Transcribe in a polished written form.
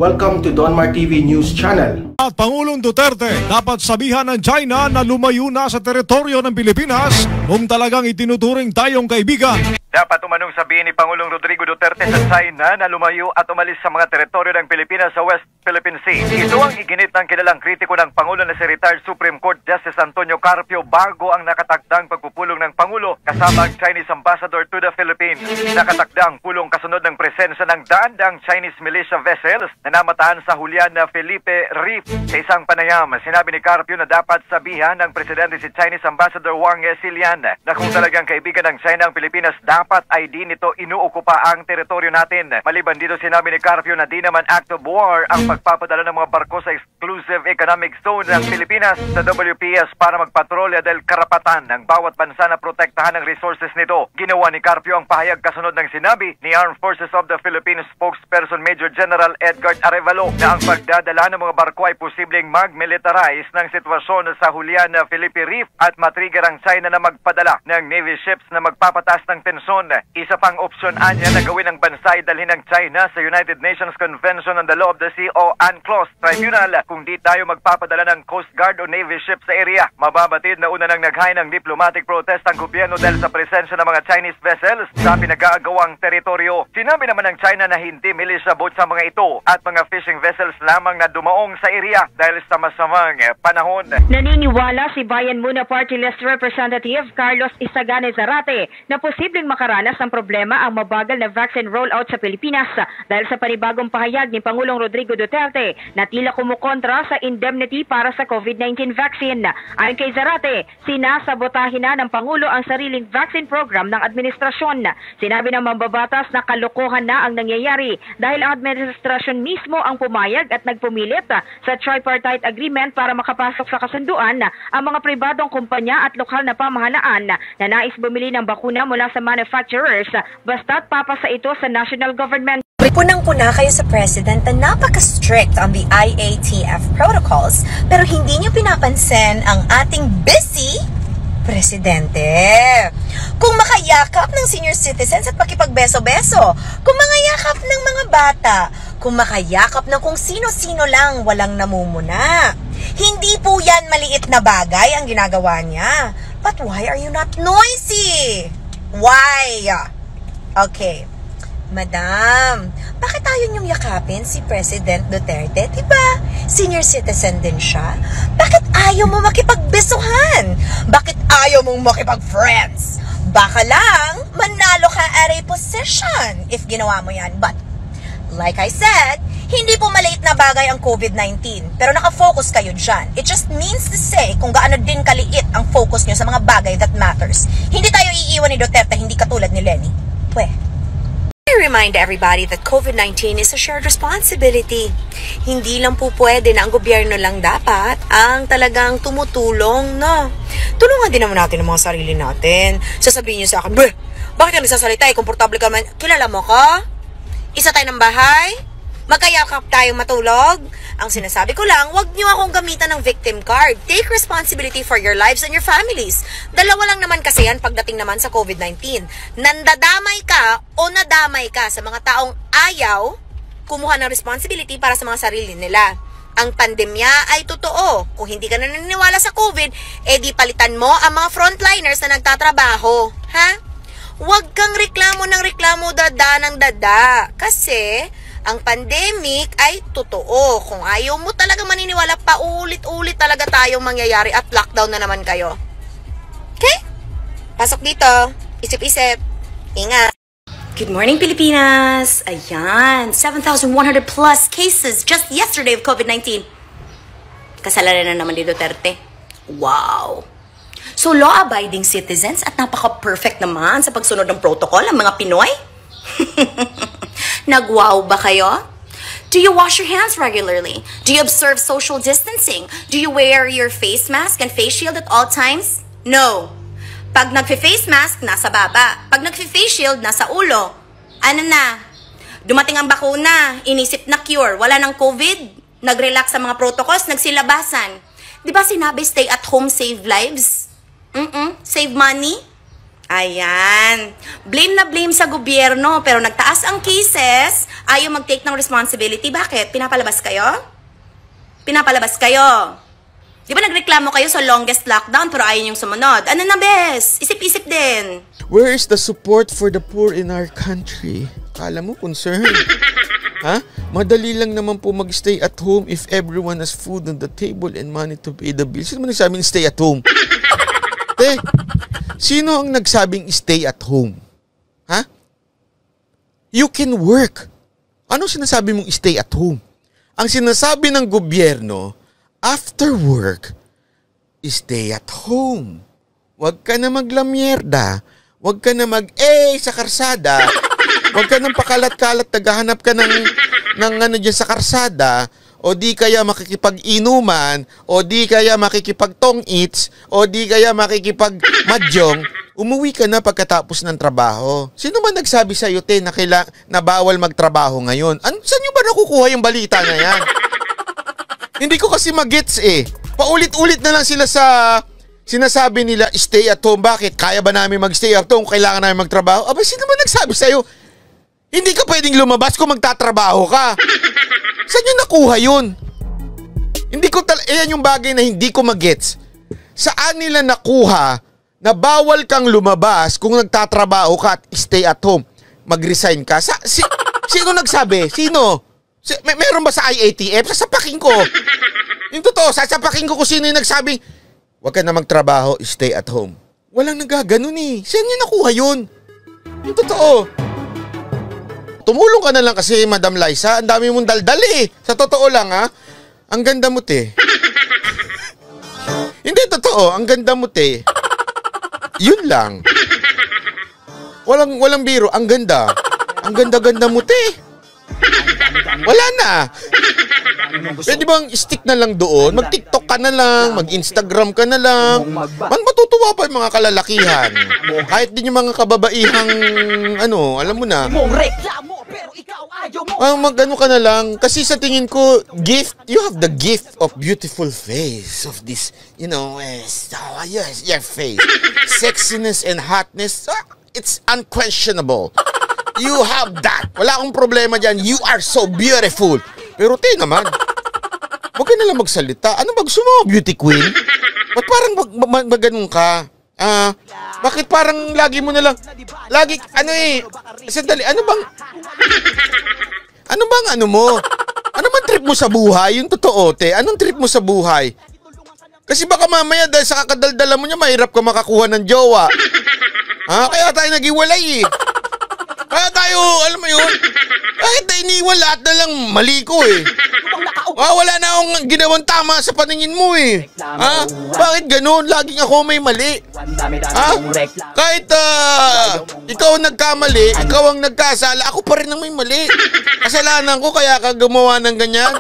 Welcome to Donmar TV News Channel. At Pangulong Duterte dapat sabihan ng China na lumayo na sa teritoryo ng Pilipinas kung talagang itinuturing tayong kaibigan. Dapat umanong sabihin ni Pangulong Rodrigo Duterte sa China na lumayo at umalis sa mga teritoryo ng Pilipinas sa West Philippine Sea. Ito ang iginit ng kilalang kritiko ng Pangulo na si retired Supreme Court Justice Antonio Carpio bago ang nakatakdang pagpupulong ng Pangulo kasama ang Chinese Ambassador to the Philippines. Nakatakdang pulong kasunod ng presensya ng daan-daang Chinese militia vessels na namataan sa hulyan na Felipe Reef. Sa isang panayam, sinabi ni Carpio na dapat sabihan ng Presidente si Chinese Ambassador Wang Xilian na kung talagang kaibigan ng China ang Pilipinas, dapat ay di nito inuukupa ang teritoryo natin. Maliban dito, sinabi ni Carpio na di naman act of war ang pagpapadala ng mga barko sa Exclusive Economic Zone ng Pilipinas sa WPS para magpatrolya dahil karapatan ng bawat bansa na protektahan ang resources nito. Ginawa ni Carpio ang pahayag kasunod ng sinabi ni Armed Forces of the Philippines spokesperson Major General Edgar Arevalo na ang pagdadala ng mga barko ay posibleng mag-militarize ng sitwasyon sa hulyan na Felipe Reef at matrigger ang China na magpadala ng Navy ships na magpapatas ng tensyon. Isa pang opsyon anya na gawin ng bansa ay dalhin ng China sa United Nations Convention on the Law of the Sea o UNCLOS Tribunal kung di tayo magpapadala ng Coast Guard o Navy ships sa area. Mababatid na una nang naghain ng diplomatic protest ang gobyerno dahil sa presensya ng mga Chinese vessels sa pinag-aagawang teritoryo. Sinabi naman ng China na hindi militia boat sa mga ito at mga fishing vessels lamang na dumaong sa area dahil sa masamang panahon. Naniniwala si Bayan Muna Party List Representative Carlos Isagane Zarate na posibleng makaranas ng problema ang mabagal na vaccine rollout sa Pilipinas dahil sa panibagong pahayag ni Pangulong Rodrigo Duterte na tila kumukontra sa indemnity para sa COVID-19 vaccine. Ayon kay Zarate, sinasabotahin na ng Pangulo ang sariling vaccine program ng administrasyon. Sinabi ng mambabatas na kalokohan na ang nangyayari dahil ang administrasyon mismo ang pumayag at nagpumilit sa tripartite agreement para makapasok sa kasunduan ang mga pribadong kumpanya at lokal na pamahalaan na nais bumili ng bakuna mula sa manufacturers basta't papasa ito sa national government. Punang-puna kayo sa President na napaka-strict on the IATF protocols pero hindi niyo pinapansin ang ating busy Presidente. Kung makayakap ng senior citizens at pakipagbeso-beso, kung makayakap ng mga bata, kung makayakap ng kung sino-sino lang walang namumuna. Hindi po yan maliit na bagay ang ginagawa niya. But why are you not noisy? Why? Okay. Madam, bakit tayo niyong yakapin si President Duterte? Diba? Senior citizen din siya. Bakit ayaw mo makipagbesuhan? Bakit ayaw mong makipag-friends? Baka lang, manalo ka at a position if ginawa mo yan. But, like I said, hindi po maliit na bagay ang COVID-19. Pero nakafocus kayo dyan. It just means to say kung gaano din kaliit ang focus nyo sa mga bagay that matters. Hindi tayo iiwan ni Duterte, hindi katulad ni Lenny. Pweh. I remind everybody that COVID-19 is a shared responsibility. Hindi lang po pwede na ang gobyerno lang dapat ang talagang tumutulong, no? Tulungan din naman natin ang mga sarili natin. Sasabihin niyo sa akin, "Beh, bakit ka nagsasalita? Komportable ka naman. Kilala mo ko? Isa tayo ng bahay? Magkayakap tayong matulog?" Ang sinasabi ko lang, wag niyo akong gamitan ng victim card. Take responsibility for your lives and your families. Dalawa lang naman kasi yan pagdating naman sa COVID-19. Nandadamay ka o nadamay ka sa mga taong ayaw kumuha ng responsibility para sa mga sarili nila. Ang pandemya ay totoo. Kung hindi ka naniniwala sa COVID, di palitan mo ang mga frontliners na nagtatrabaho. Ha? Huwag kang reklamo ng reklamo, dada ng dada. Kasi ang pandemic ay totoo. Kung ayaw mo talaga maniniwala, paulit-ulit talaga tayong mangyayari at lockdown na naman kayo. Okay? Pasok dito. Isip-isip. Ingat. Good morning, Pilipinas! Ayan, 7,100 plus cases just yesterday of COVID-19. Kasalanan na naman ni Duterte. Wow! So, law-abiding citizens at napaka-perfect naman sa pagsunod ng protocol ang mga Pinoy? Nag-wow ba kayo? Do you wash your hands regularly? Do you observe social distancing? Do you wear your face mask and face shield at all times? No. Pag nag-face mask, nasa baba. Pag nag-face shield, nasa ulo. Ano na? Dumating ang bakuna, inisip na cure, wala ng COVID, nag-relax sa mga protocols, nagsilabasan. Di ba sinabi stay at home, save lives? Save money? Ayan. Blame na blame sa gobyerno, pero nagtaas ang cases, ayaw mag-take ng responsibility. Bakit? Pinapalabas kayo? Pinapalabas kayo. Di ba nagreklamo kayo sa longest lockdown pero ayaw yung sumunod? Ano na, bes? Isip-isip din. Where is the support for the poor in our country? Kala mo concerned? Ha? Madali lang naman po mag-stay at home if everyone has food on the table and money to pay the bills. Sino man nagsabing stay at home? Te, sino ang nagsabing stay at home? Ha? You can work. Ano sinasabi mong stay at home? Ang sinasabi ng gobyerno, after work, stay at home. Huwag ka na maglamyerda. Huwag ka na sa karsada. Huwag ka nang pakalat-kalat, naghahanap ka ng ano dyan sa karsada, o di kaya makikipag-inuman, o di kaya makikipag-tong-eats, o di kaya makikipag-madyong. Umuwi ka na pagkatapos ng trabaho. Sino man nagsabi sa'yo, te, na bawal magtrabaho ngayon? Saan nyo ba nakukuha yung balita na yan? Hindi ko kasi magets eh. Paulit-ulit na lang sila sa sinasabi nila, stay at home. Bakit? Kaya ba namin mag-stay at home? Kailangan namin magtrabaho? Aba, sino man nagsabi sa'yo? Hindi ka pwedeng lumabas kung magtatrabaho ka. Saan nyo nakuha yun? Ayan yung bagay na hindi ko magets. Saan nila nakuha na bawal kang lumabas kung nagtatrabaho ka at stay at home? Mag-resign ka? Sino nagsabi? Sino? Meron ba sa IATF? Sasapakin ko. Yung totoo, sasapakin ko kung sino yung nagsabing, huwag ka na magtrabaho, stay at home. Walang nagaganon eh. Saan nyo nakuha yun? Yung totoo. Tumulong ka na lang kasi, Madam Liza. Ang dami mong daldal eh. Sa totoo lang ha. Ang ganda mo, te. Hindi, totoo. Ang ganda mo, te. Yun lang. Walang biro. Ang ganda. Ang ganda-ganda mo, te. Wala na. Pwede bang stick na lang doon? Mag-TikTok ka na lang. Mag-Instagram ka na lang. Matutuwa pa yung mga kalalakihan. Kahit din yung mga kababaihang, alam mo na. Mag-ano ka na lang. Kasi sa tingin ko, you have the gift of beautiful face. Of this, yes, your face. Sexiness and hotness, it's unquestionable. You have that. Wala akong problema dyan. You are so beautiful. Pero te naman, huwag ka nalang magsalita. Ano ba gusto mo, beauty queen? Ba't parang maganon ka? Bakit parang lagi mo nalang, sandali, ano bang mo? Ano bang trip mo sa buhay? Yung totoo, te. Anong trip mo sa buhay? Kasi baka mamaya dahil sa kakadaldala mo niya, mahirap ka makakuha ng jowa. Kaya tayo nag-iwalay eh. Kaya tayo, alam mo yun, kahit na iniwan lahat na lang mali ko eh. Wala na akong ginawang tama sa paningin mo eh. Bakit ganun? Laging ako may mali. Kahit ikaw ang nagkamali, ikaw ang nagkasala, ako pa rin ang may mali. Kasalanan ko kaya ka gumawa ng ganyan.